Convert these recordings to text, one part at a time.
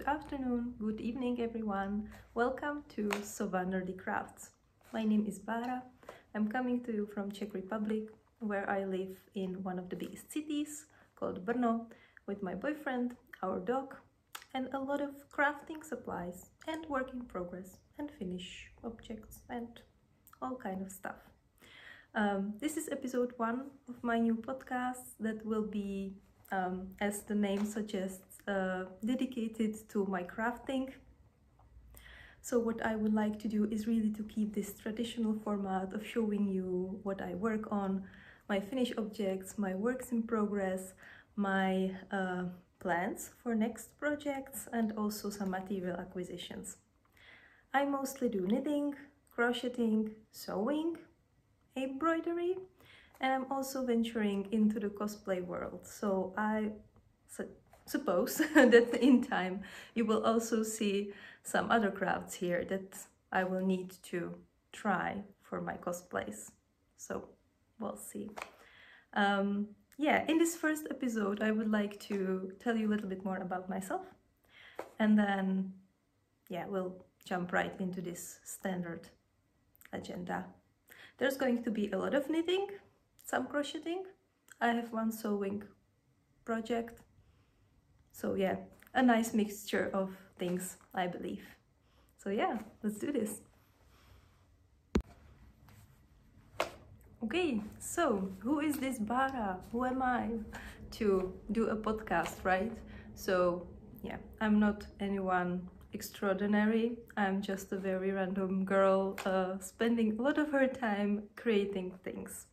good afternoon, good evening everyone. Welcome to Sova Nerdy Crafts. My name is Bára. I'm coming to you from Czech Republic, where I live in one of the biggest cities called Brno with my boyfriend, our dog, and a lot of crafting supplies and work in progress and finish objects and all kind of stuff. This is episode 1 of my new podcast that will be, as the name suggests, dedicated to my crafting. So what I would like to do is really to keep this traditional format of showing you what I work on, my finished objects, my works in progress, my plans for next projects, and also some material acquisitions. I mostly do knitting, crocheting, sewing, embroidery, and I'm also venturing into the cosplay world. So I suppose that in time you will also see some other crafts here that I will need to try for my cosplays. So we'll see. In this first episode I would like to tell you a little bit more about myself, and then we'll jump right into this standard agenda. There's going to be a lot of knitting, some crocheting. I have one sewing project. So a nice mixture of things, I believe. So let's do this. Okay, so who is this Bára? Who am I to do a podcast, right? So I'm not anyone extraordinary. I'm just a very random girl spending a lot of her time creating things.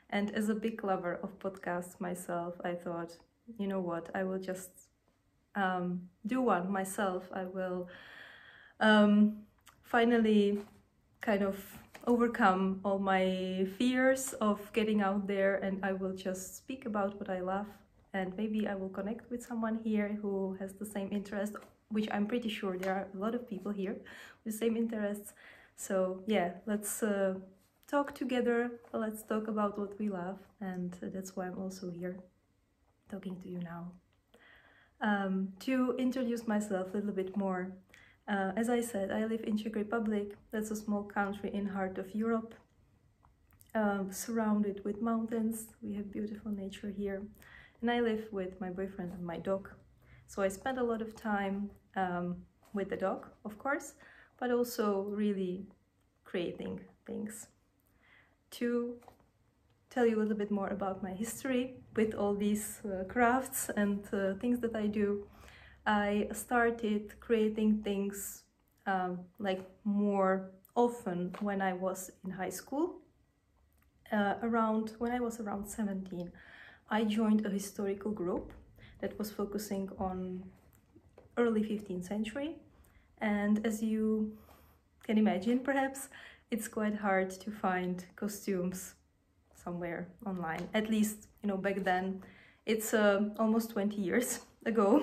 And as a big lover of podcasts myself, I thought, you know what, I will just do one myself. I will finally kind of overcome all my fears of getting out there, and I will just speak about what I love, and maybe I will connect with someone here who has the same interest, which I'm pretty sure there are a lot of people here with the same interests. So let's talk together, let's talk about what we love, and that's why I'm also here talking to you now. To introduce myself a little bit more, as I said, I live in Czech Republic. That's a small country in heart of Europe, surrounded with mountains. We have beautiful nature here, and I live with my boyfriend and my dog. So I spend a lot of time with the dog, of course, but also really creating things. To tell you a little bit more about my history with all these crafts and things that I do, I started creating things like more often when I was in high school. When I was around 17, I joined a historical group that was focusing on early 15th century. And as you can imagine, perhaps, it's quite hard to find costumes somewhere online. At least, back then. It's almost 20 years ago.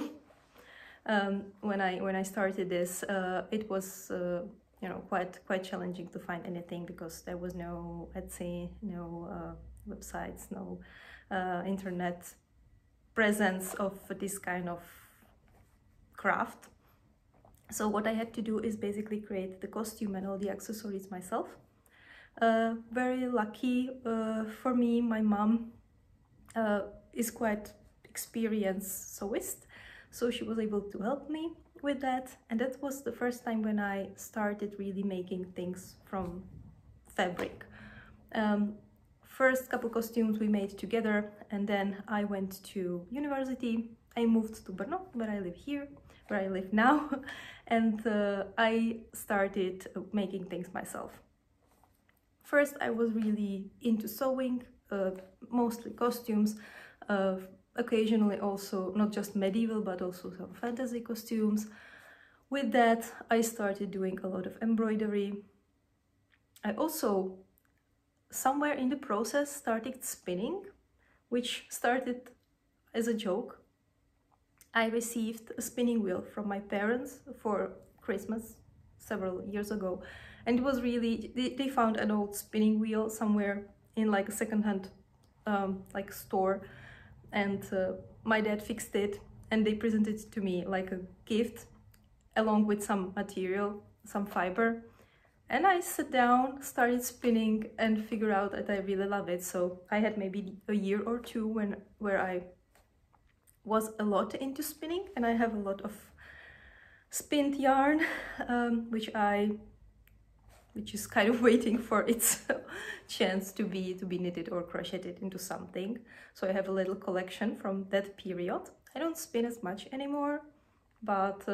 When I started this, it was quite challenging to find anything, because there was no Etsy, no websites, no internet presence of this kind of craft. So what I had to do is basically create the costume and all the accessories myself. Very lucky for me, my mom is quite experienced sewist, so she was able to help me with that, and that was the first time when I started really making things from fabric. First couple costumes we made together, and then I went to university. I moved to Brno, where I live now, and I started making things myself. First, I was really into sewing, mostly costumes, occasionally also not just medieval but also some fantasy costumes. With that, I started doing a lot of embroidery. I also, somewhere in the process, started spinning, which started as a joke. I received a spinning wheel from my parents for Christmas several years ago, and it was really, they found an old spinning wheel somewhere in like a second-hand store, and my dad fixed it, and they presented it to me like a gift. along with some material, some fiber. And I sat down, started spinning, and figured out that I really love it. So I had maybe a year or two where I was a lot into spinning, and I have a lot of spinned yarn, which is kind of waiting for its chance to be knitted or crocheted into something. So I have a little collection from that period. I don't spin as much anymore, but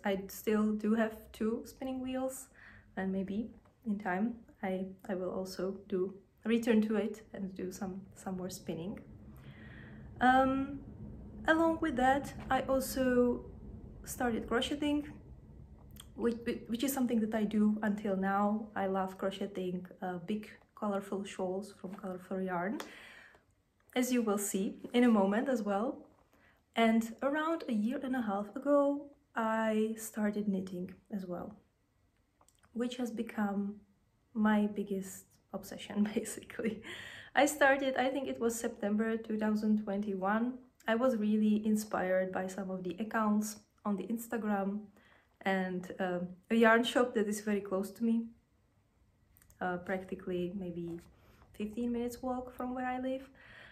I still do have 2 spinning wheels, and maybe in time I will also return to it and do some more spinning. Along with that, I also started crocheting, which is something that I do until now. I love crocheting big colorful shawls from colorful yarn, as you will see in a moment as well. And around a year and a half ago, I started knitting as well, which has become my biggest obsession, basically. I started, I think it was September 2021. I was really inspired by some of the accounts on the Instagram and a yarn shop that is very close to me, practically maybe 15 minutes walk from where I live.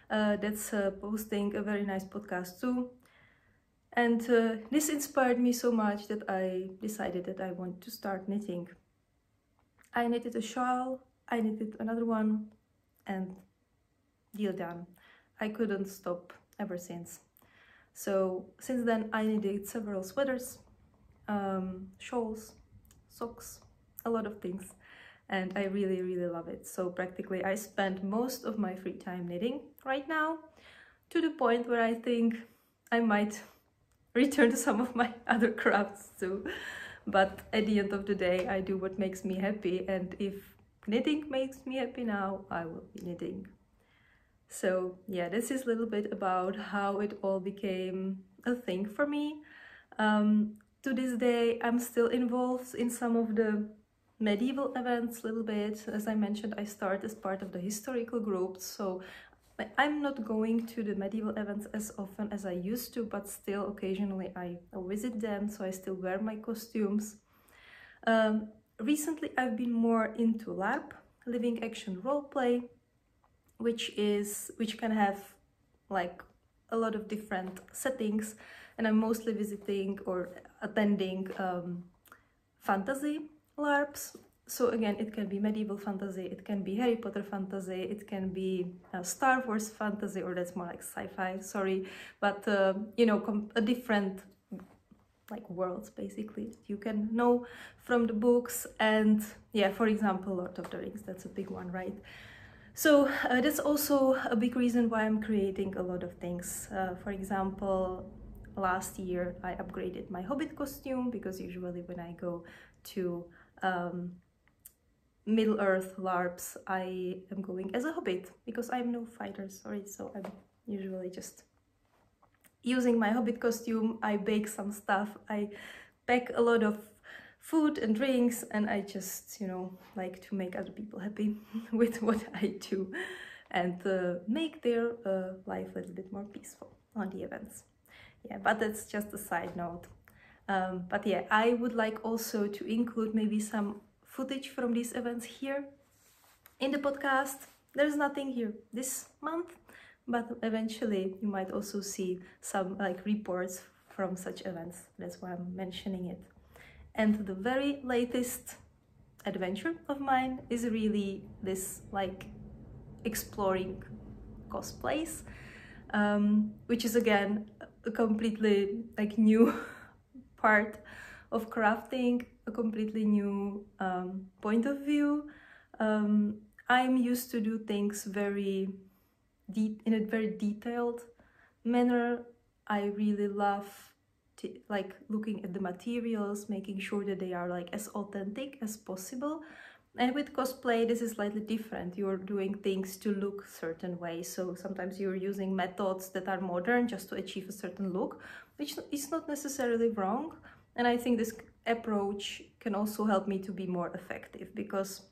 That's posting a very nice podcast too. And this inspired me so much that I decided that I want to start knitting. I knitted a shawl, I knitted another one, and deal done. I couldn't stop ever since. So since then I knitted several sweaters, shawls, socks, a lot of things, and I really love it. So practically I spend most of my free time knitting right now, to the point where I think I might return to some of my other crafts too. But at the end of the day, I do what makes me happy, and if knitting makes me happy now, I will be knitting. So yeah, this is a little bit about how it all became a thing for me. To this day, I'm still involved in some of the medieval events a little bit. As I mentioned, I start as part of the historical group, so I'm not going to the medieval events as often as I used to, but still occasionally I visit them, so I still wear my costumes. Recently I've been more into LARP, Living Action Roleplay, which can have like a lot of different settings, and I'm mostly visiting or attending fantasy LARPs. So again, it can be medieval fantasy, it can be Harry Potter fantasy, it can be Star Wars fantasy, or that's more like sci-fi, sorry, but you know, a different like worlds basically you can know from the books. And yeah, for example, Lord of the Rings, that's a big one, right? So that's also a big reason why I'm creating a lot of things. For example, last year I upgraded my Hobbit costume, because usually when I go to Middle-earth LARPs, I am going as a Hobbit, because I'm no fighter, sorry, so I'm usually just using my Hobbit costume. I bake some stuff, I pack a lot of food and drinks, and I just, you know, like to make other people happy with what I do, and make their life a little bit more peaceful on the events. Yeah, but that's just a side note. But yeah, I would like also to include maybe some footage from these events here in the podcast. There's nothing here this month, but eventually you might also see some like reports from such events. That's why I'm mentioning it. And the very latest adventure of mine is really this like exploring cosplays, which is again a completely like new part of crafting, a completely new point of view. I'm used to do things very deep, in a very detailed manner. I really love like looking at the materials, making sure that they are like as authentic as possible. And with cosplay, this is slightly different. You're doing things to look certain ways. So sometimes you're using methods that are modern just to achieve a certain look, which is not necessarily wrong. And I think this approach can also help me to be more effective, because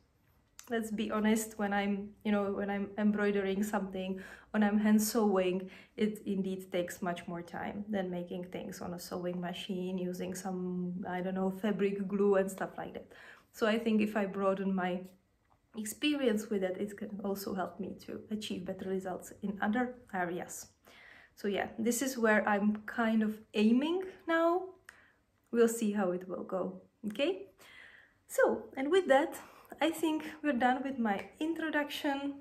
let's be honest, when I'm, when I'm embroidering something, when I'm hand sewing, it indeed takes much more time than making things on a sewing machine using some, I don't know, fabric glue and stuff like that. So I think if I broaden my experience with it, it can also help me to achieve better results in other areas. So yeah, this is where I'm kind of aiming now. We'll see how it will go, okay? So, and with that, I think we're done with my introduction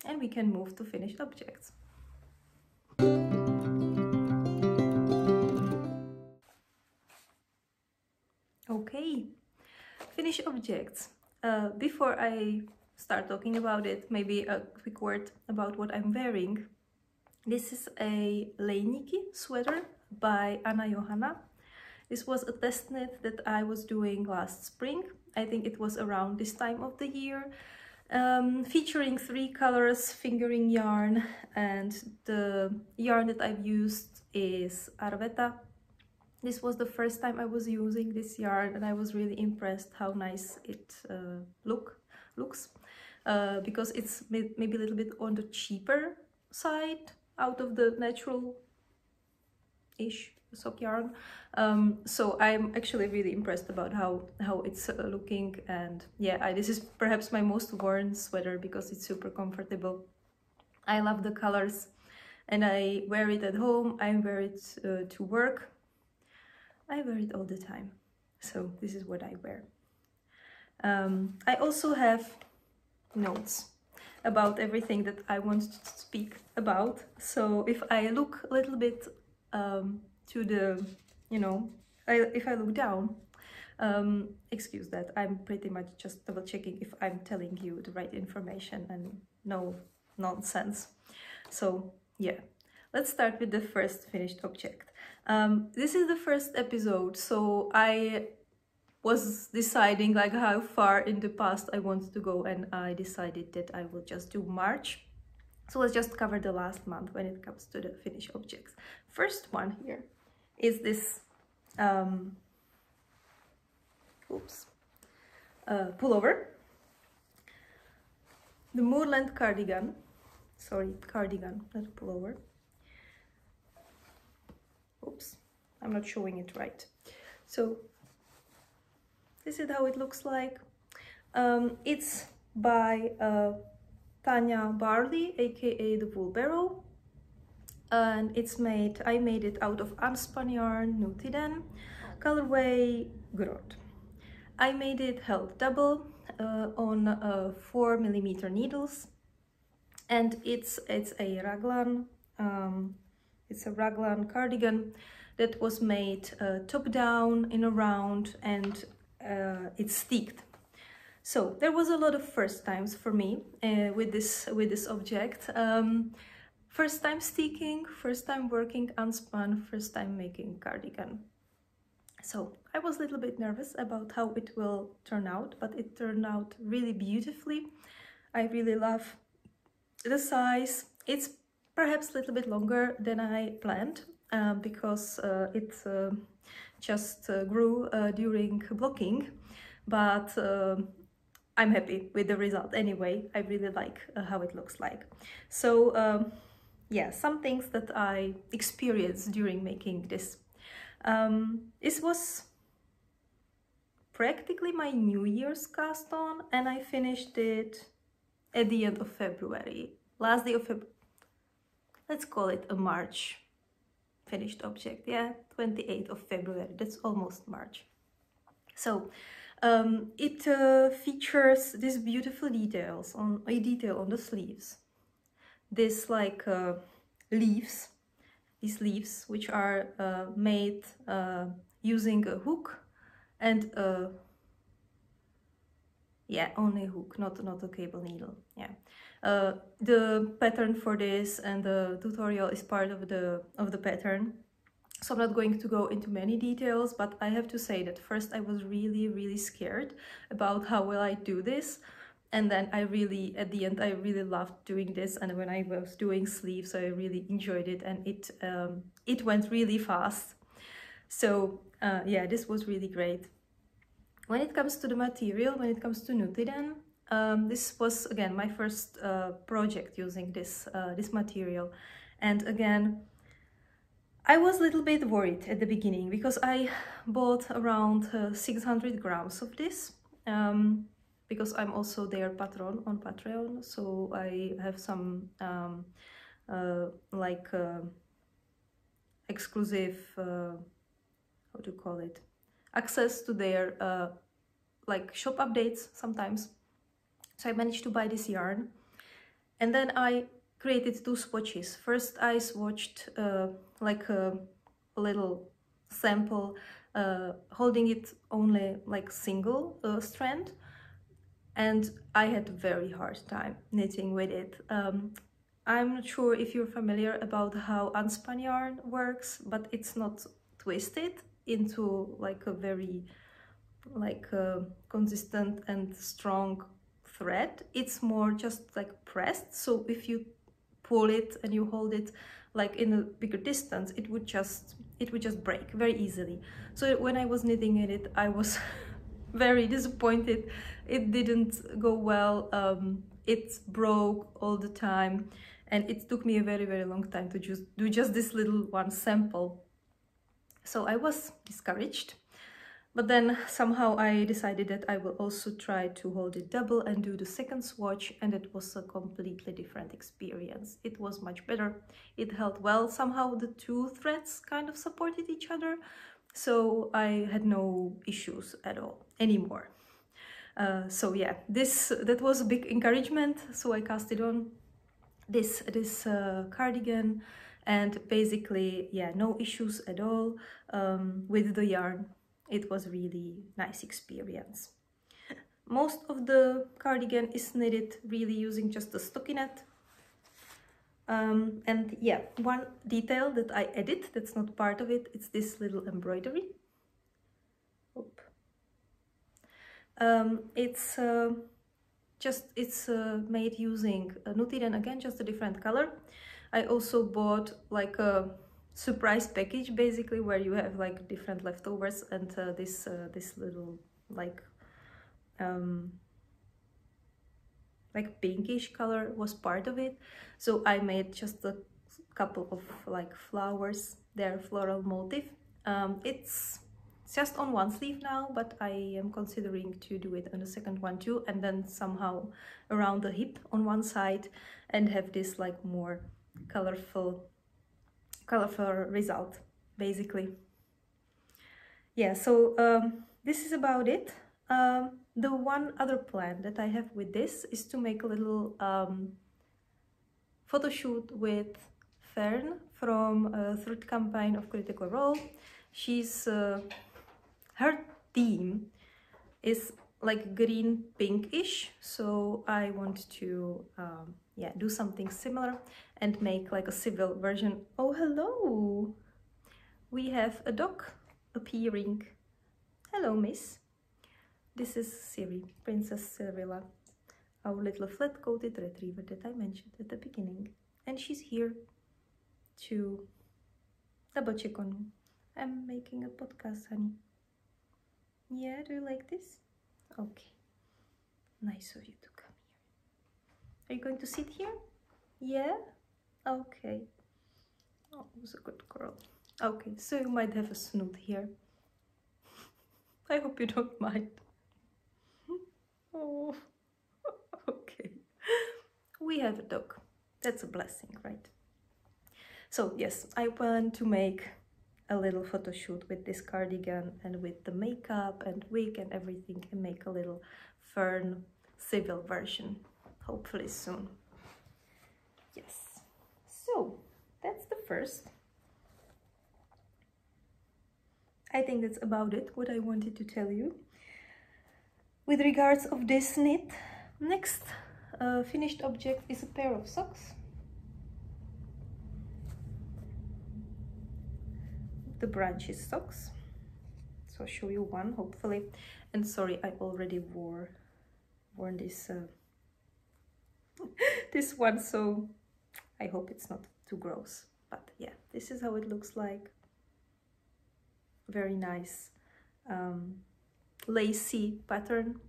and we can move to finished objects. Okay, finished objects. Before I start talking about it, maybe a quick word about what I'm wearing. This is a Lejniki sweater by Anna Johanna. This was a test knit that I was doing last spring. I think it was around this time of the year, featuring 3 colors, fingering yarn, and the yarn that I've used is Arveta. This was the first time I was using this yarn, and I was really impressed how nice it looks, because it's maybe a little bit on the cheaper side out of the natural-ish sock yarn. So I'm actually really impressed about how it's looking, and yeah, this is perhaps my most worn sweater because it's super comfortable. I love the colors and I wear it at home, I wear it to work. I wear it all the time, so this is what I wear. I also have notes about everything that I want to speak about. So if I look a little bit to the, if I look down, excuse that, I'm pretty much just double checking if I'm telling you the right information and no nonsense. So yeah, let's start with the first finished object. This is the first episode, so I was deciding like how far in the past I want to go, and I decided that I will just do March. So let's just cover the last month when it comes to the finished objects. First one here is this pullover, the Moorland cardigan. Sorry, cardigan, not pullover. Oops, I'm not showing it right. So this is how it looks like. It's by Tanya Barley, aka the Wool Barrow, and I made it out of unspun yarn, Nutiden, colorway Grot. I made it held double on 4mm needles, and it's a raglan. It's a raglan cardigan that was made top down in a round, and it's sticked. So there was a lot of first times for me with this object. First time sticking, first time working unspun, first time making cardigan. So I was a little bit nervous about how it will turn out, but it turned out really beautifully. I really love the size. It's perhaps a little bit longer than I planned because it just grew during blocking, but I'm happy with the result anyway. I really like how it looks like. So yeah, some things that I experienced during making this. This was practically my New Year's cast on, and I finished it at the end of February. Last day of February. Let's call it a March finished object. Yeah, 28th of February. That's almost March. So it features these beautiful details on a detail on the sleeves. This like leaves, these leaves which are made using a hook and yeah, only a hook, not a cable needle. Yeah, the pattern for this and the tutorial is part of the pattern. So I'm not going to go into many details, but I have to say that first I was really scared about how will I do this, and then at the end I really loved doing this, and when I was doing sleeves I really enjoyed it, and it went really fast. So yeah, this was really great. When it comes to the material, when it comes to Nutiden, This was again my first project using this material, and again I was a little bit worried at the beginning because I bought around 600 grams of this, because I'm also their patron on Patreon, so I have some exclusive, how to call it, access to their like shop updates sometimes. So I managed to buy this yarn, and then I created 2 swatches. First I swatched like a little sample, holding it only like single strand, and I had a very hard time knitting with it. I'm not sure if you're familiar about how unspun yarn works, but it's not twisted into like a very consistent and strong thread. It's more just like pressed, so if you pull it and you hold it like in a bigger distance, it would just break very easily. So when I was knitting in it, I was very disappointed. It didn't go well. It broke all the time, and it took me a very long time to just do this little one sample. So I was discouraged. But then somehow I decided that I will also try to hold it double and do the second swatch, and it was a completely different experience. It was much better. It held well. Somehow the 2 threads kind of supported each other, so I had no issues at all anymore. So yeah, that was a big encouragement. So I cast it on this cardigan, and basically, yeah, no issues at all with the yarn. It was really nice experience. Most of the cardigan is knitted really using just a stockinette. And yeah, one detail that I added that's not part of it, it's this little embroidery. Oop. It's made using knitted, and again just a different color. I also bought like a surprise package, basically, where you have like different leftovers, and this little like pinkish color was part of it. So I made just a couple of like flowers, their floral motif. It's just on one sleeve now, but I am considering to do it on the second one too, and then somehow around the hip on one side, and have this like more colorful result, basically. Yeah, so this is about it. The one other plan that I have with this is to make a little photo shoot with Fern from third campaign of Critical Role. She's her theme is like green pinkish, so I want to yeah, do something similar and make like a civil version. Oh, hello! We have a dog appearing. Hello, miss. This is Siri, Princess Cirilla, our little flat-coated retriever that I mentioned at the beginning. And she's here to double check on me. I'm making a podcast, honey. Yeah, do you like this? Okay. Nice of you to come here. Are you going to sit here? Yeah? Okay. Oh, it was a good girl. Okay, so you might have a snoot here. I hope you don't mind. Oh, okay. We have a dog. That's a blessing, right? So yes, I plan to make a little photo shoot with this cardigan and with the makeup and wig and everything, and make a little Fern civil version, hopefully soon. Yes. So that's the first. I think that's about it, what I wanted to tell you. With regards of this knit, next finished object is a pair of socks. The branches socks. So I'll show you one, hopefully. And sorry, I already worn this this one, so I hope it's not too gross. But yeah, this is how it looks like. Very nice lacy pattern.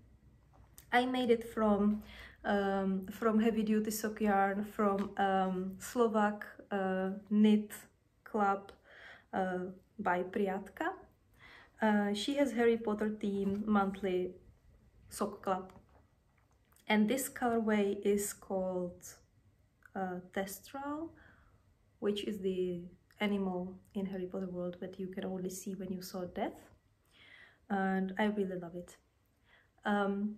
I made it from heavy duty sock yarn from Slovak knit club by Priatka. She has Harry Potter theme monthly sock club, and this colorway is called Thestral, which is the animal in Harry Potter world that you can only see when you saw death, and I really love it.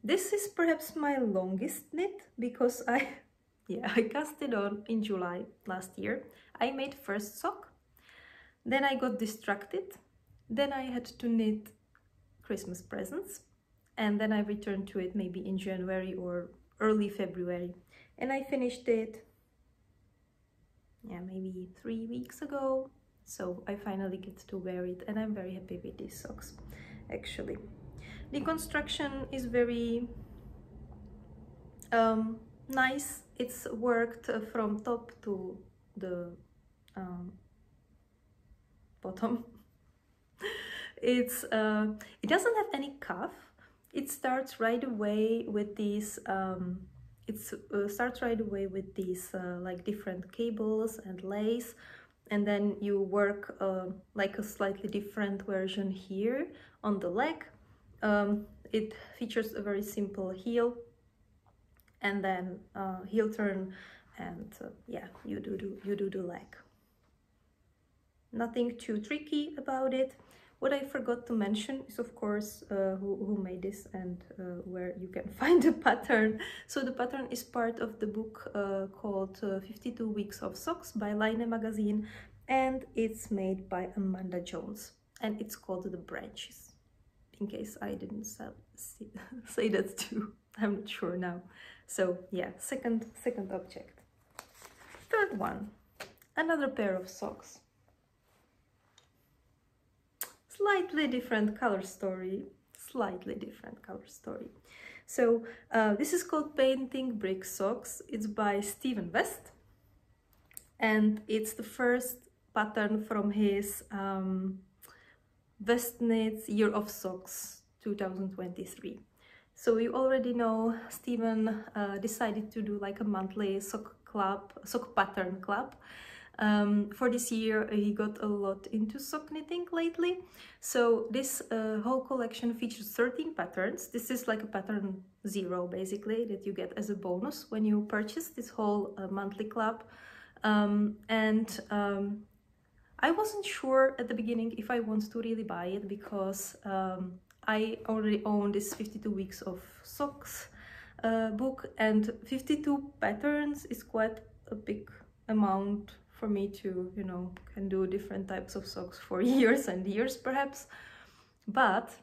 This is perhaps my longest knit because I cast it on in July last year. I made first sock, then I got distracted, then I had to knit Christmas presents, and then I returned to it maybe in January or early February, and I finished it maybe 3 weeks ago. So I finally get to wear it, and I'm very happy with these socks actually. The construction is very nice. It's worked from top to the bottom. It doesn't have any cuff. It starts right away with these like different cables and lace, and then you work like a slightly different version here on the leg. It features a very simple heel, and then heel turn, and yeah, you do the leg. Nothing too tricky about it. What I forgot to mention is, of course, who made this and where you can find the pattern. So the pattern is part of the book called 52 Weeks of Socks by Line Magazine, and it's made by Amanda Jones, and it's called The Branches, in case I didn't say that too. I'm not sure now. So yeah, second object. Third one, another pair of socks. Slightly different color story. So this is called Painting Brick Socks. It's by Stephen West, and it's the first pattern from his West Knits Year of Socks 2023. So you already know Stephen decided to do like a monthly sock pattern club. For this year he got a lot into sock knitting lately, so this whole collection features 13 patterns. This is like a pattern 0 basically that you get as a bonus when you purchase this whole monthly club. I wasn't sure at the beginning if I want to really buy it, because I already own this 52 Weeks of Socks book, and 52 patterns is quite a big amount for me to, you know, can do different types of socks for years and years perhaps. But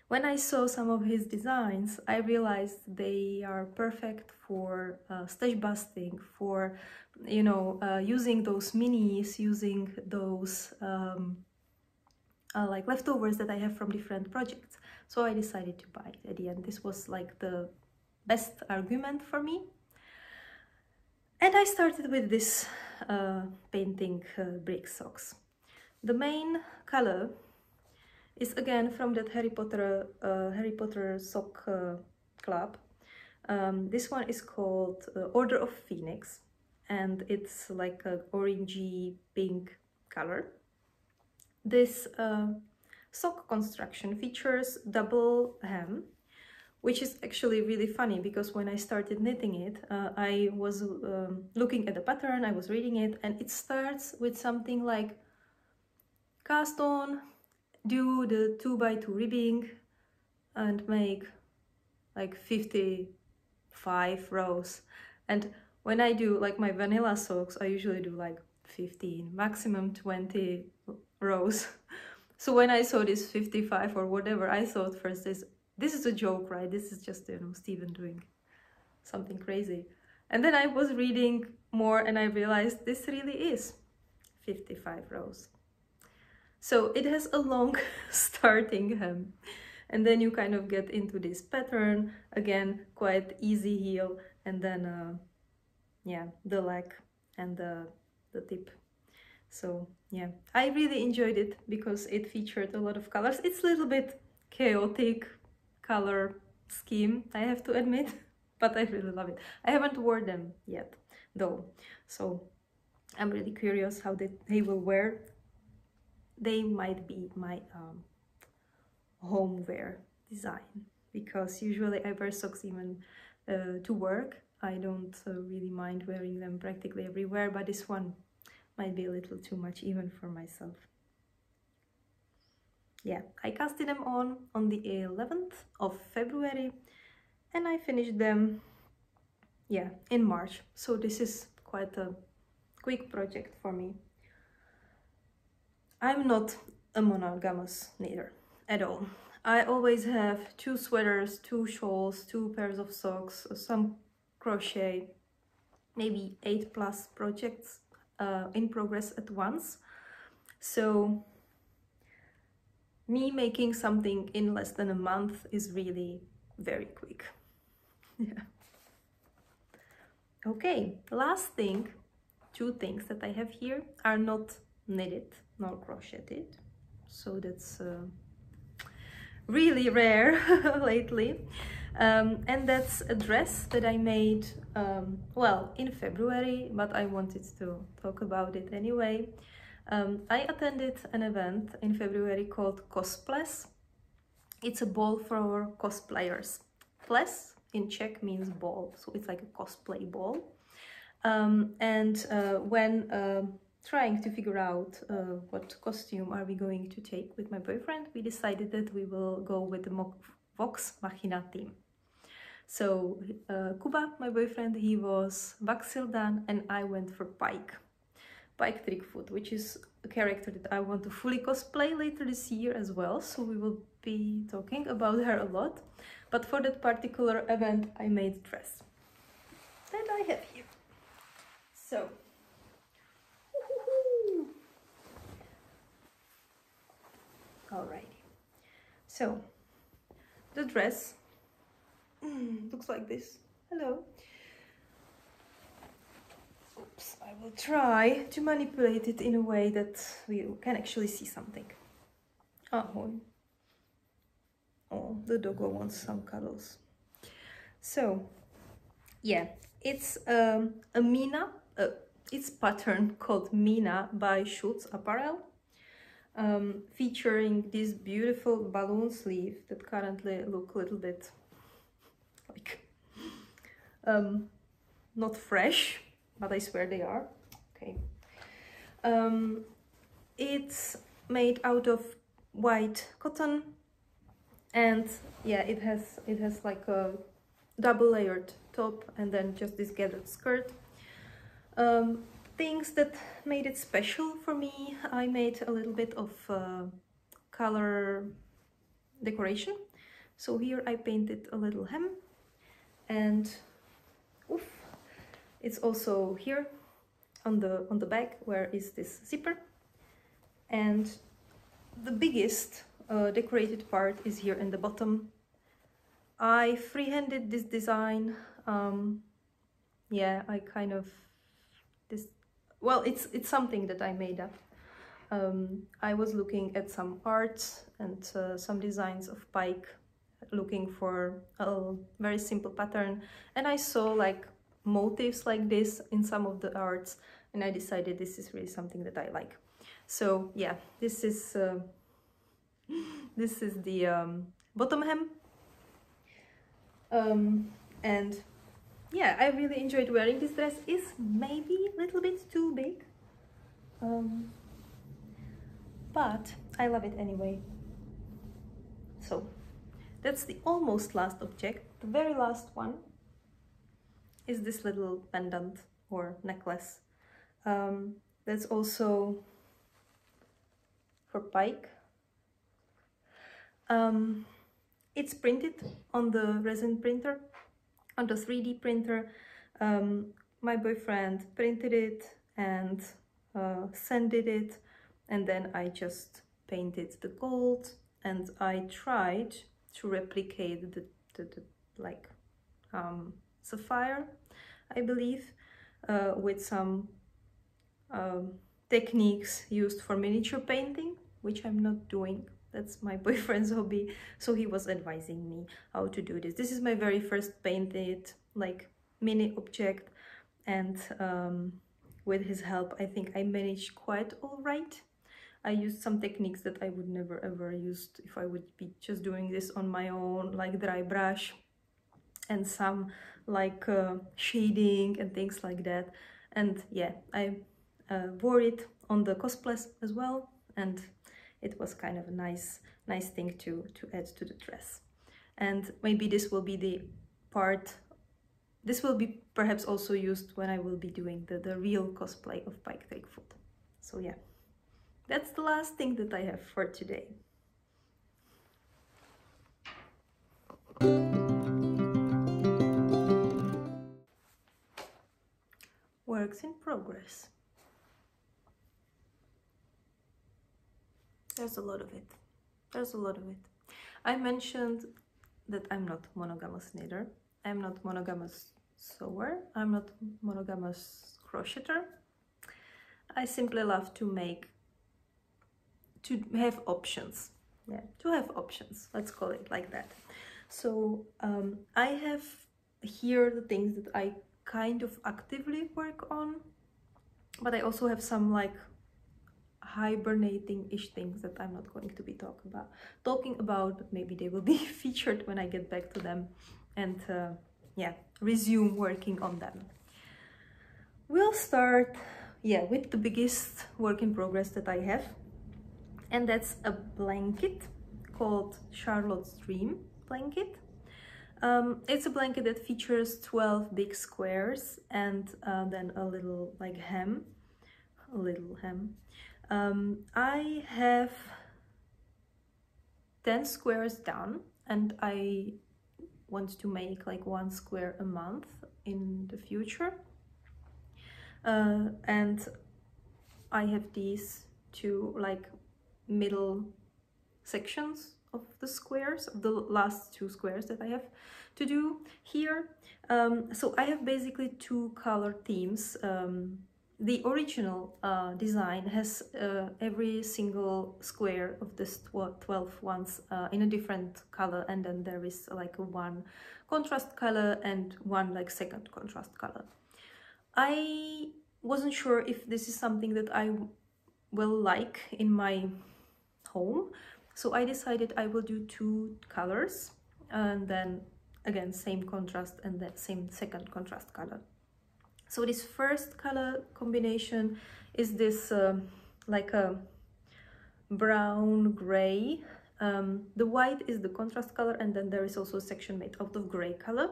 when I saw some of his designs, I realized they are perfect for stash busting, for, you know, using those minis, using those like leftovers that I have from different projects. So I decided to buy it at the end. This was like the best argument for me. And I started with this painting brick socks. The main color is again from that Harry Potter sock club. This one is called Order of Phoenix, and it's like a orangey pink color. This sock construction features double hem, which is actually really funny, because when I started knitting it, I was looking at the pattern, I was reading it, and it starts with something like cast on, do the 2x2 ribbing, and make like 55 rows. And when I do like my vanilla socks, I usually do like 15, maximum 20 rows. So when I saw this 55 or whatever, I thought first this is a joke, right? This is just, you know, Stephen doing something crazy. And then I was reading more and I realized this really is 55 rows. So it has a long starting hem, and then you kind of get into this pattern, again, quite easy heel, and then yeah, the leg and the tip. So yeah, I really enjoyed it because it featured a lot of colors. It's a little bit chaotic color scheme, I have to admit, but I really love it. I haven't worn them yet though, so I'm really curious how they will wear. They might be my home wear design, because usually I wear socks even to work. I don't really mind wearing them practically everywhere, but this one might be a little too much even for myself. Yeah, I casted them on the 11th of February, and I finished them, yeah, in March. So this is quite a quick project for me. I'm not a monogamous knitter at all. I always have 2 sweaters, 2 shawls, 2 pairs of socks, some crochet, maybe 8+ projects in progress at once. So me making something in less than a month is really very quick. Yeah. Okay, last thing, 2 things that I have here are not knitted nor crocheted, so that's really rare lately. And that's a dress that I made, well, in February, but I wanted to talk about it anyway. I attended an event in February called Cospless. It's a ball for cosplayers. Ples in Czech means ball, so it's like a cosplay ball. When trying to figure out what costume are we going to take with my boyfriend, we decided that we will go with the Vox Machina theme. So Kuba, my boyfriend, he was Vaxildan, and I went for Pike Trickfoot, which is a character that I want to fully cosplay later this year as well, so we will be talking about her a lot. But for that particular event I made a dress that I have here. So alrighty, so the dress looks like this. Hello. Oops, I will try to manipulate it in a way that we can actually see something. Oh, the doggo wants some cuddles. So yeah, it's a Mina, it's pattern called Mina by Schutz Apparel, featuring this beautiful balloon sleeve that currently look a little bit like not fresh, but I swear they are. Okay. It's made out of white cotton, and yeah, it has like a double layered top and then just this gathered skirt. Things that made it special for me, I made a little bit of color decoration. So here I painted a little hem, and oof, it's also here on the back where is this zipper, and the biggest decorated part is here in the bottom. I freehanded this design. Yeah, I kind of well, it's something that I made up. I was looking at some arts and some designs of Pike, looking for a very simple pattern, and I saw like motifs like this in some of the arts, and I decided this is really something that I like. So yeah, this is the bottom hem, and yeah, I really enjoyed wearing this dress. It's maybe a little bit too big, but I love it anyway. So that's the almost last object. The very last one is this little pendant or necklace. That's also for Pike. It's printed on the resin printer, on the 3D printer. My boyfriend printed it and sanded it, and then I just painted the gold, and I tried to replicate the like sapphire, I believe, with some techniques used for miniature painting, which I'm not doing That's my boyfriend's hobby, so he was advising me how to do this. This is my very first painted like mini object, and with his help I think I managed quite all right. I used some techniques that I would never ever used if I would be just doing this on my own, like dry brush and some like shading and things like that. And yeah, I wore it on the cosplays as well, and it was kind of a nice thing to add to the dress. And maybe this will be the part, this will be perhaps also used when I will be doing the real cosplay of Bike Take Foot. So yeah, that's the last thing that I have for today. Works in progress. There's a lot of it. There's a lot of it. I mentioned that I'm not monogamous knitter. I'm not monogamous sewer. I'm not monogamous crocheter. I simply love to have options. Yeah, to have options. Let's call it like that. So I have here the things that I kind of actively work on, but I also have some like hibernating-ish things that I'm not going to be talking about, but maybe they will be featured when I get back to them and yeah, resume working on them. We'll start with the biggest work in progress that I have, and that's a blanket called Charlotte's Dream blanket. It's a blanket that features 12 big squares and then a little like hem, I have 10 squares done, and I want to make like 1 square a month in the future. And I have these two like middle sections of the squares, of the last 2 squares that I have to do here. So I have basically 2 color themes. The original design has every single square of this 12 ones in a different color, and then there is like a 1 contrast color and 1 like second contrast color. I wasn't sure if this is something that I will like in my home, so I decided I will do 2 colors, and then again same contrast and that same second contrast color. So this first color combination is this like a brown gray. The white is the contrast color, and then there is also a section made out of gray color.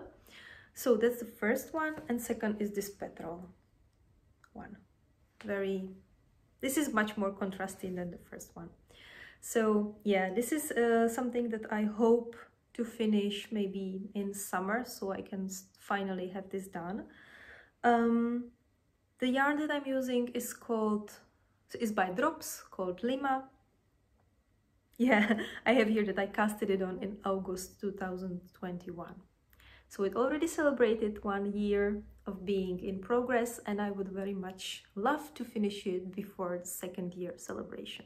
So that's the first one, and second is this petrol one. This is much more contrasting than the first one. So yeah, this is something that I hope to finish maybe in summer, so I can finally have this done. The yarn that I'm using is by Drops, called Lima. Yeah, I have here that I casted it on in August 2021. So it already celebrated 1 year of being in progress, and I would very much love to finish it before the 2nd year celebration.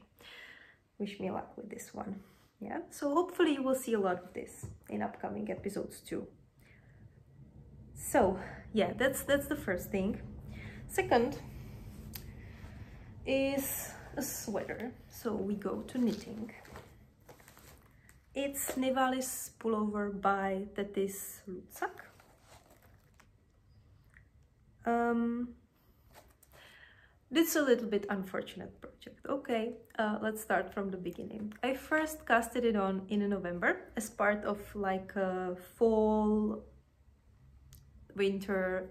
Wish me luck with this one. Yeah, so hopefully you will see a lot of this in upcoming episodes too. So yeah, that's the first thing. Second is a sweater. So we go to knitting. It's Nivalis pullover by Tetis Lutsak. This is a little bit unfortunate project. Okay, let's start from the beginning. I first casted it on in November as part of like a fall winter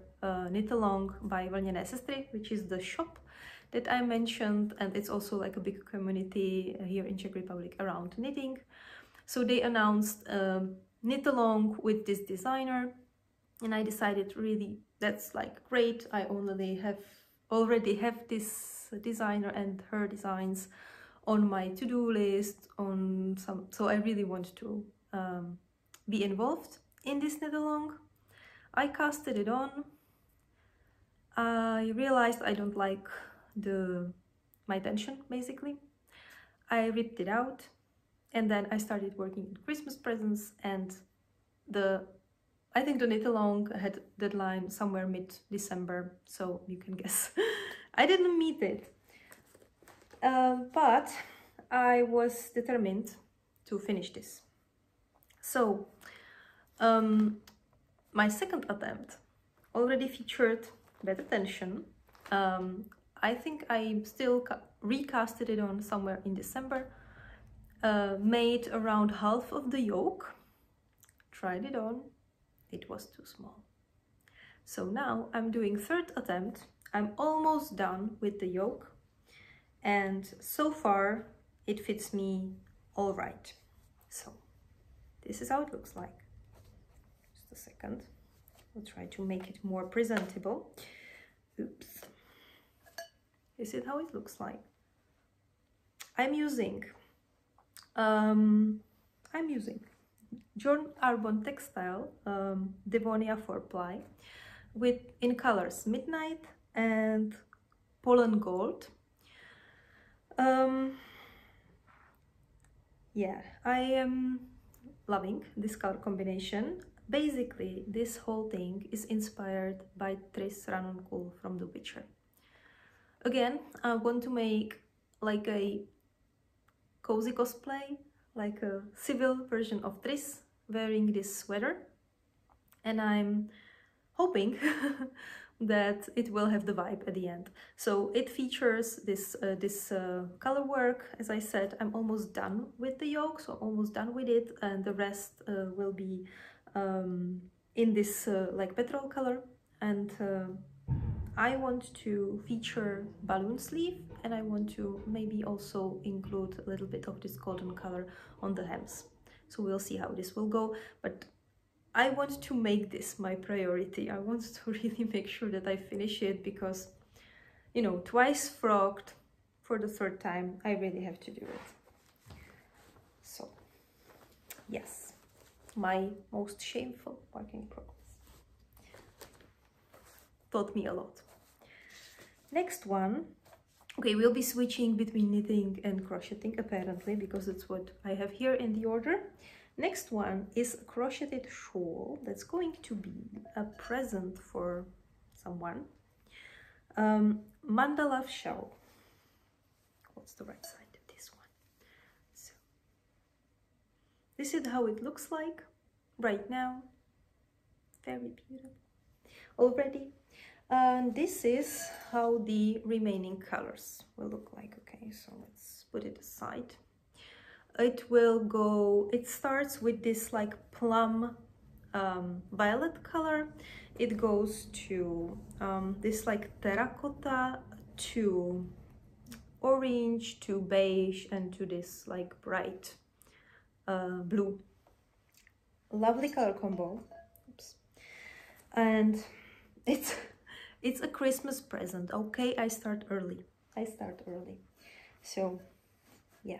knit along by Vlněné sestry, which is the shop that I mentioned, and it's also like a big community here in Czech Republic around knitting. So they announced knit along with this designer, and I decided really that's like great. I already have this designer and her designs on my to-do list so I really want to be involved in this knit along. I casted it on. I realized I don't like my tension, basically. I ripped it out, And then I started working in Christmas presents, and I think the knit along had deadline somewhere mid-December, so you can guess. I didn't meet it, but I was determined to finish this. So my second attempt already featured better tension. I think I still recasted it on somewhere in December, made around half of the yoke, tried it on, it was too small. So now I'm doing third attempt. I'm almost done with the yoke, and so far it fits me all right. So this is how it looks like. Just a second. We'll try to make it more presentable. Oops. This is how it looks like. I'm using John Arbon Textile Devonia 4-ply in colors Midnight and Pollen Gold. Yeah, I am loving this color combination. Basically, this whole thing is inspired by Triss Ranunculum from The Witcher. Again, I want to make like a cozy cosplay, like a civil version of Triss wearing this sweater, and I'm hoping that it will have the vibe at the end. So it features this color work. As I said, I'm almost done with the yoke, so almost done with it, and the rest will be in this like petrol color. And I want to feature balloon sleeve, and I want to maybe also include a little bit of this golden color on the hems. So we'll see how this will go, but I want to make this my priority. I want to really make sure that I finish it, because, you know, twice frogged, for the third time, I really have to do it. So, yes, my most shameful work in progress. Taught me a lot. Next one, okay, we'll be switching between knitting and crocheting apparently, because that's what I have here in the order. Next one is a crocheted shawl that's going to be a present for someone. Mandala shawl. What's the right side of this one? So, this is how it looks like right now. Very beautiful already. And this is how the remaining colors will look like. Okay, so let's put it aside. It will go, it starts with this like plum violet color. It goes to this like terracotta, to orange, to beige, and to this like bright blue. Lovely color combo. Oops. And it's a Christmas present. Okay, I start early. So yeah,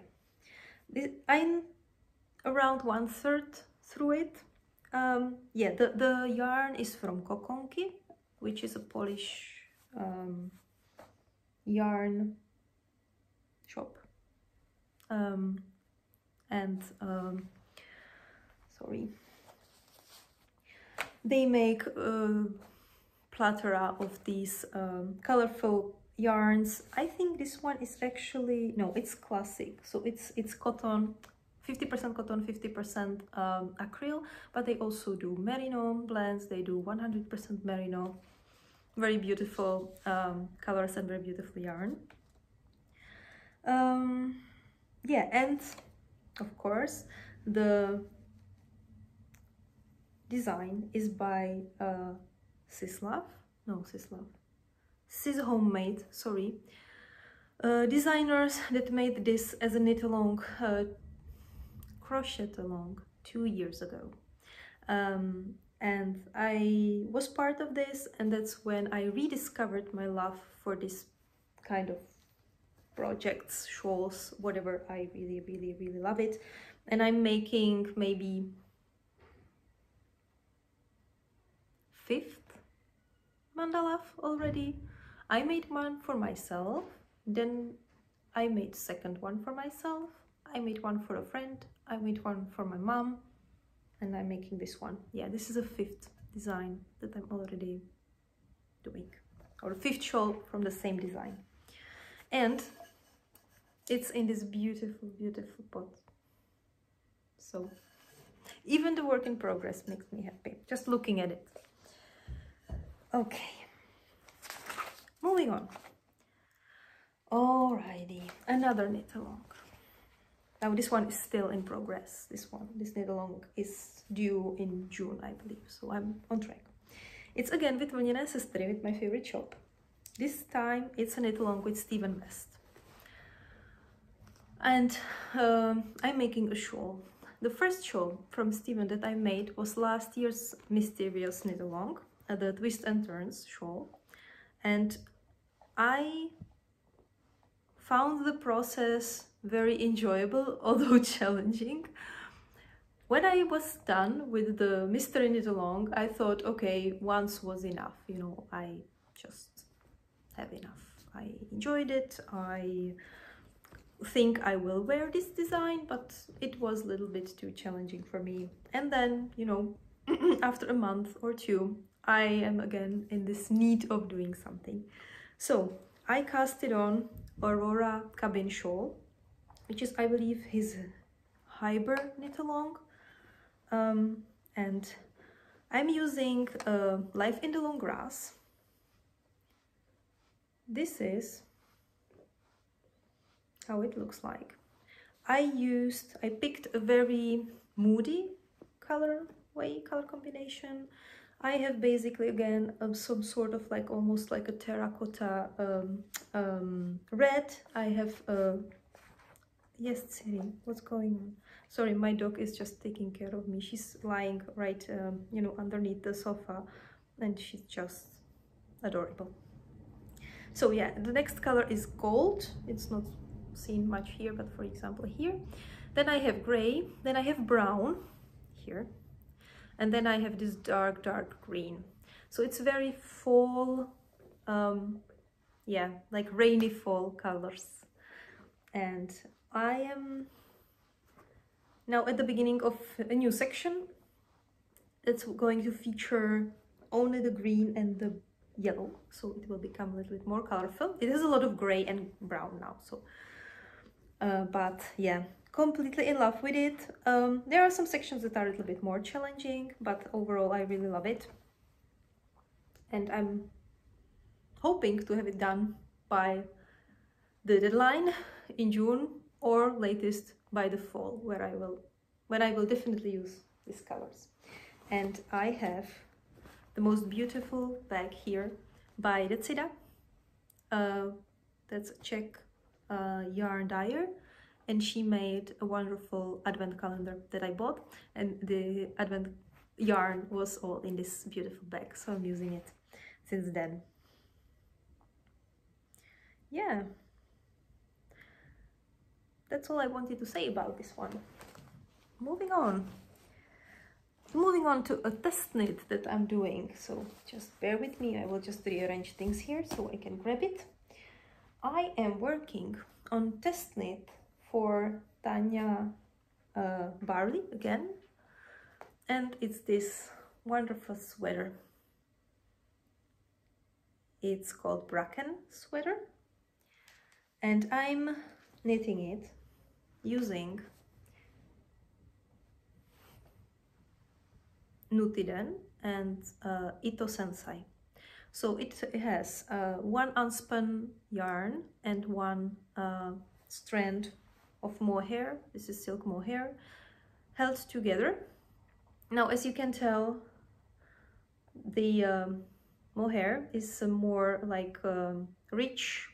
I'm around 1/3 through it. Yeah, the yarn is from Kokonki, which is a Polish yarn shop. Sorry, they make plethora of these colorful yarns. I think this one is actually, no, it's classic, so it's cotton, 50% cotton, 50% acrylic, but they also do merino blends. They do 100% merino. Very beautiful colors and very beautiful yarn. Yeah, and of course the design is by Sislav Homemade, sorry, designers that made this as a knit along, crochet along 2 years ago, and I was part of this, and that's when I rediscovered my love for this kind of projects, shawls, whatever. I really love it, and I'm making maybe 5th mandala already. I made one for myself, then I made second one for myself. I made one for a friend, I made one for my mom, and I'm making this one. Yeah, this is a 5th design that I'm already doing, or a 5th shawl from the same design. And it's in this beautiful, beautiful pot. So even the work in progress makes me happy, just looking at it. Okay, moving on. Alrighty, another knit along. Now this one is still in progress. This knit along is due in June, I believe, so I'm on track. It's again with Vlněné sestry, with my favorite shop. This time it's a knit along with Stephen West. And I'm making a shawl. The first shawl from Stephen that I made was last year's Mysterious knit along, the Twist and Turns shawl. And I found the process very enjoyable, although challenging. When I was done with the Mystery knit along, I thought, okay, once was enough, you know, I just have enough. I enjoyed it. I think I will wear this design, but it was a little bit too challenging for me. And then, you know, after a month or two, I am again in this need of doing something. So I casted on Aurora cabin shawl, which is, I believe, his Hyber knit along, and I'm using Life in the Long Grass. This is how it looks like. I picked a very moody color combination. I have basically again some sort of like almost like a terracotta red. I have yes, Siri, what's going on? Sorry, my dog is just taking care of me. She's lying right you know, underneath the sofa, and she's just adorable. So yeah, the next color is gold. It's not seen much here, but for example here. Then I have gray, then I have brown here, and then I have this dark green. So it's very fall, yeah, like rainy fall colors. And I am now at the beginning of a new section that's going to feature only the green and the yellow, so it will become a little bit more colorful. It has a lot of gray and brown now, so but yeah, completely in love with it. There are some sections that are a little bit more challenging, but overall I really love it, and I'm hoping to have it done by the deadline in June, or latest by the fall, when I will definitely use these colors. And I have the most beautiful bag here by Decida. That's a Czech yarn dyer, and she made a wonderful advent calendar that I bought, and the advent yarn was all in this beautiful bag, so I'm using it since then. Yeah, that's all I wanted to say about this one. Moving on to a test knit that I'm doing, so just bear with me. I will just rearrange things here so I can grab it. I am working on test knit for Tanya Barley again, and it's this wonderful sweater. It's called Bracken sweater, and I'm knitting it using Nutiden and Ito Sensei. So it has one unspun yarn and one strand of mohair. This is silk mohair held together. Now, as you can tell, the mohair is more like rich,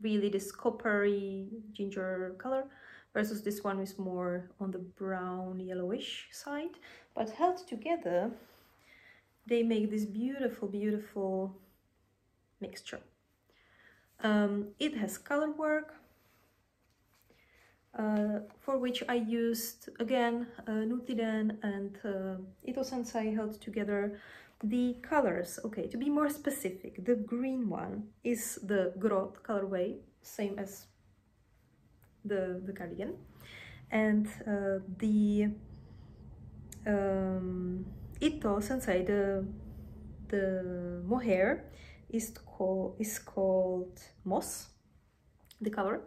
really this coppery ginger color, versus this one is more on the brown yellowish side, but held together they make this beautiful mixture. It has color work, for which I used again Nutiden and Ito Sensei held together. The colors, okay, to be more specific, the green one is the Groth colorway, same as the cardigan, and the Ito Sensei, the mohair is called Moss, the color,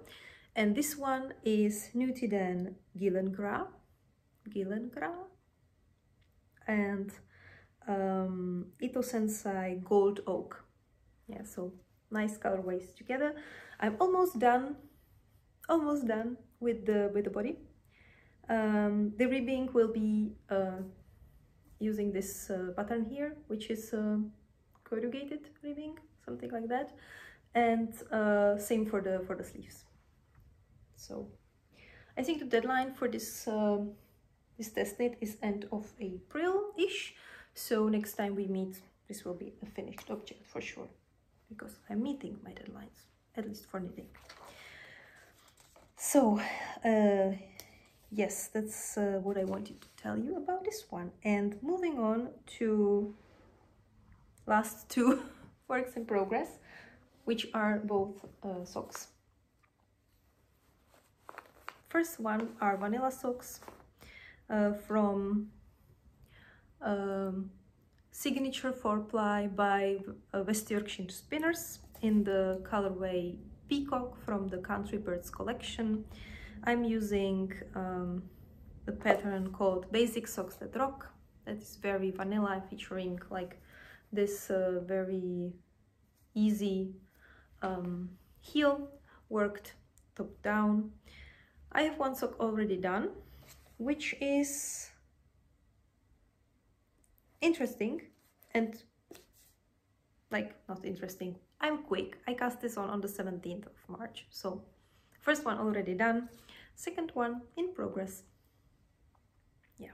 and this one is Nutiden Gyllengra, and Ito Sensei Gold Oak. Yeah, so nice colorways together. I'm almost done with the body. The ribbing will be using this pattern here, which is corrugated ribbing, something like that, and same for the sleeves. So I think the deadline for this this test knit is end of April-ish. So next time we meet, this will be a finished object for sure, because I'm meeting my deadlines, at least for knitting. So yes, that's what I wanted to tell you about this one. And moving on to last two works in progress, which are both socks. First one are vanilla socks from Signature 4-ply by West Yorkshire Spinners in the colorway Peacock from the Country Birds collection. I'm using the pattern called Basic Socks That Rock. That is very vanilla, featuring like this very easy heel worked top down. I have one sock already done, which is interesting and like not interesting. I'm quick. I cast this on the 17th of March. So first one already done, second one in progress. Yeah,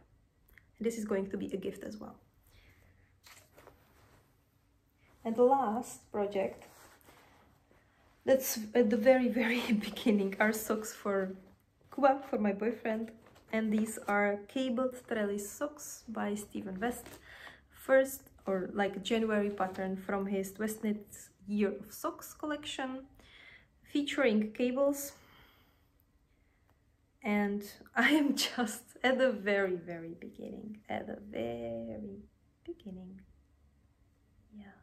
this is going to be a gift as well. And the last project, that's at the very beginning, are socks for Kuba, for my boyfriend. And these are Cabled Trellis socks by Stephen West. First, or like January pattern from his Westknit Year of Socks collection, featuring cables. And I am just at the very beginning, yeah.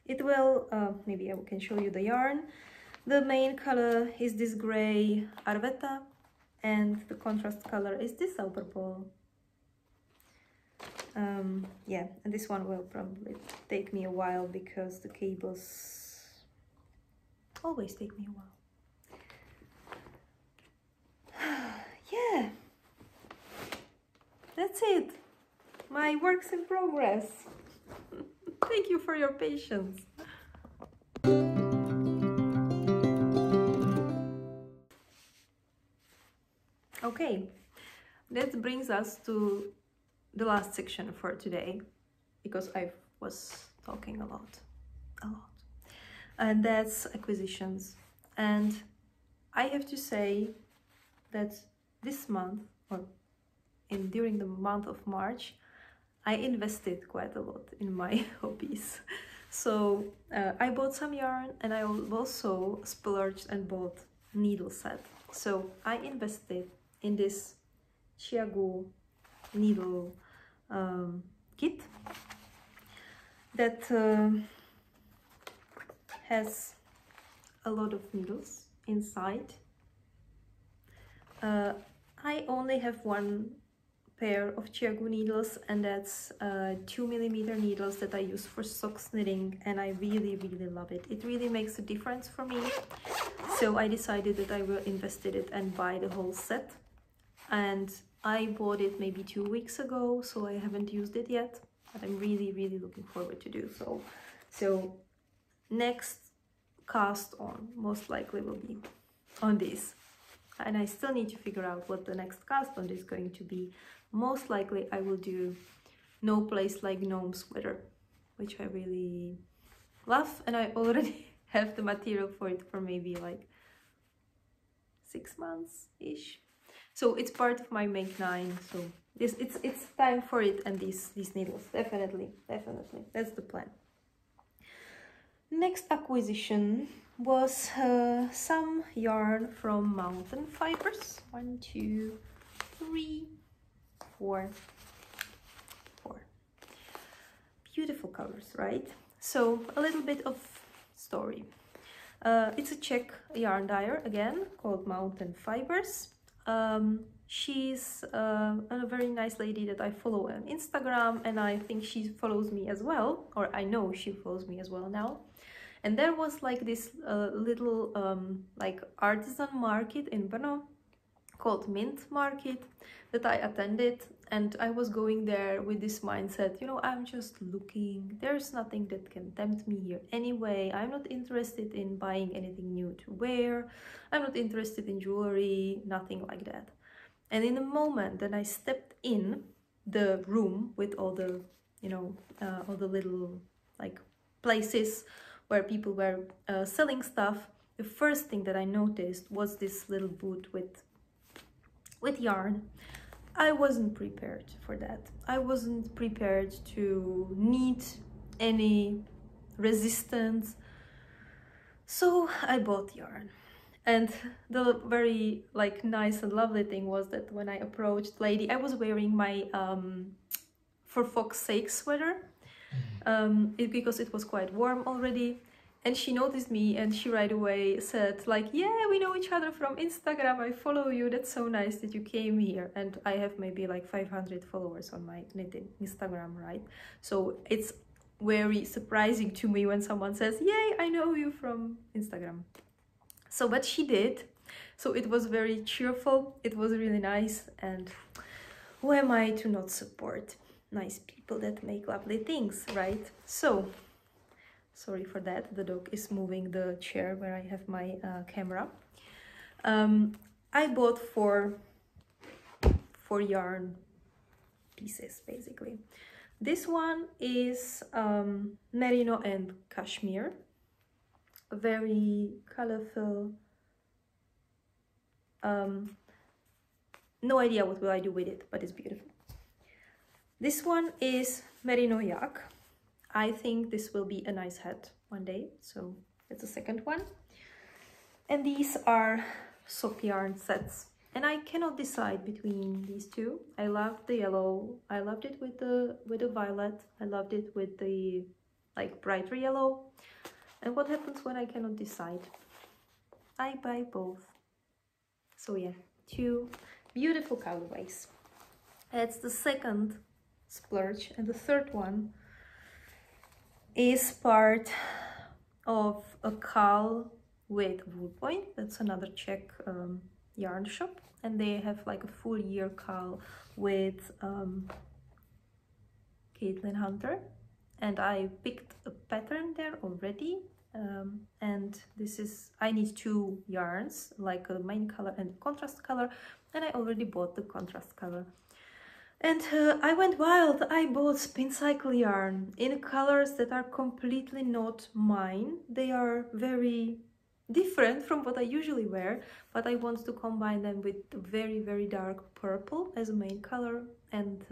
It will, maybe I can show you the yarn. The main color is this gray Arvetta, and the contrast color is this Silver Ball. Yeah, and this one will probably take me a while because the cables always take me a while. Yeah, that's it. My works in progress. Thank you for your patience. Okay, that brings us to the last section for today, because I was talking a lot, and that's acquisitions. And I have to say that this month, or during the month of March, I invested quite a lot in my hobbies. So I bought some yarn, and I also splurged and bought needle set. So I invested in this Chiagu needle kit that has a lot of needles inside. I only have one pair of Chiagu needles, and that's 2mm needles that I use for socks knitting, and I really love it. It really makes a difference for me. So I decided that I will invest in it and buy the whole set. And I bought it maybe 2 weeks ago, so I haven't used it yet, but I'm really looking forward to do so. So next cast on most likely will be on this, and I still need to figure out what the next cast on is going to be. Most likely I will do No Place Like Gnome sweater, which I really love, and I already have the material for it for maybe like 6 months-ish. So it's part of my Make 9, so it's time for it, and these needles, definitely, that's the plan. Next acquisition was some yarn from Mountain Fibers. 1, 2, 3, 4. Beautiful colors, right? So a little bit of story. It's a Czech yarn dyer again called Mountain Fibers. She's a very nice lady that I follow on Instagram, and I think she follows me as well, or I know she follows me as well now. And there was like this little like artisan market in Brno called Mint Market that I attended, and I was going there with this mindset, you know, I'm just looking, there's nothing that can tempt me here anyway, I'm not interested in buying anything new to wear, I'm not interested in jewelry, nothing like that. And in the moment that I stepped in the room with all the, you know, all the little like places where people were selling stuff, the first thing that I noticed was this little booth with yarn. I wasn't prepared for that. I wasn't prepared to need any resistance. So I bought yarn. And the very like nice and lovely thing was that when I approached lady, I was wearing my For Fox's Sake sweater because it was quite warm already. And she noticed me and she right away said like, yeah, we know each other from Instagram, I follow you, that's so nice that you came here. And I have maybe like 500 followers on my knitting Instagram, right? So it's very surprising to me when someone says, yay, I know you from Instagram. So, but she did. So it was very cheerful, it was really nice, and who am I to not support nice people that make lovely things, right? So, sorry for that, the dog is moving the chair where I have my camera. I bought four yarn pieces, basically. This one is merino and cashmere, very colorful. No idea what will I do with it, but it's beautiful. This one is merino yak. I think this will be a nice hat one day, so that's the second one. And these are sock yarn sets, and I cannot decide between these two. I loved the yellow, I loved it with the violet, I loved it with the like brighter yellow. And what happens when I cannot decide? I buy both. So yeah, two beautiful colorways. That's the second splurge, and the third one is part of a KAL with Woolpoint. That's another Czech yarn shop, and they have like a full year KAL with Caitlin Hunter, and I picked a pattern there already. And this is, I need two yarns, like a main color and contrast color, and I already bought the contrast color. And I went wild. I bought spin cycle yarn in colors that are completely not mine. They are very different from what I usually wear, but I want to combine them with very, very dark purple as a main color, and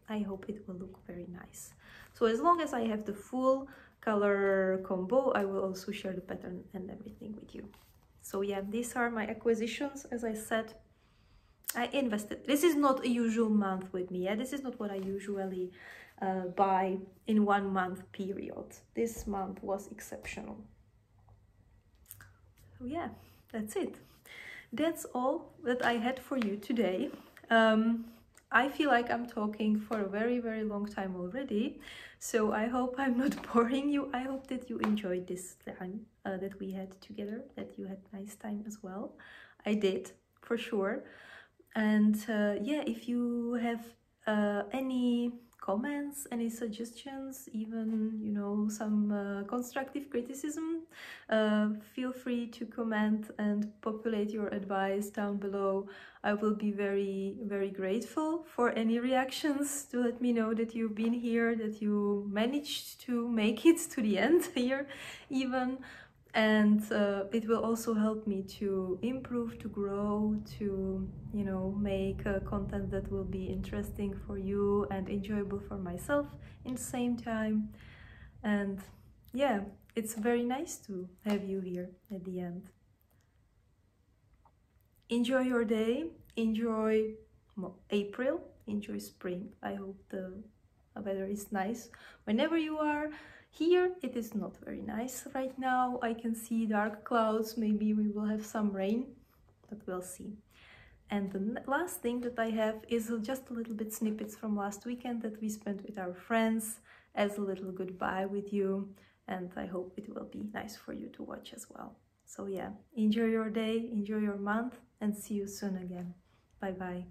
I hope it will look very nice. So as long as I have the full color combo, I will also share the pattern and everything with you. So yeah, these are my acquisitions. As I said, I invested. This is not a usual month with me. Yeah? This is not what I usually buy in 1 month period. This month was exceptional. So yeah, that's it. That's all that I had for you today. I feel like I'm talking for a very, very long time already. So I hope I'm not boring you. I hope that you enjoyed this time that we had together, that you had a nice time as well. I did, for sure. And yeah, if you have any comments, any suggestions, even, you know, some constructive criticism, feel free to comment and populate your advice down below. I will be very, very grateful for any reactions to let me know that you've been here, that you managed to make it to the end here even. And it will also help me to improve, to grow, to, you know, make content that will be interesting for you and enjoyable for myself in the same time. And yeah, it's very nice to have you here at the end. Enjoy your day, enjoy April, enjoy spring. I hope the weather is nice. Whenever you are here, it is not very nice right now. I can see dark clouds, maybe we will have some rain, but we'll see. And the last thing that I have is just a little bit snippets from last weekend that we spent with our friends as a little goodbye with you, and I hope it will be nice for you to watch as well. So yeah, enjoy your day, enjoy your month, and see you soon again. Bye bye.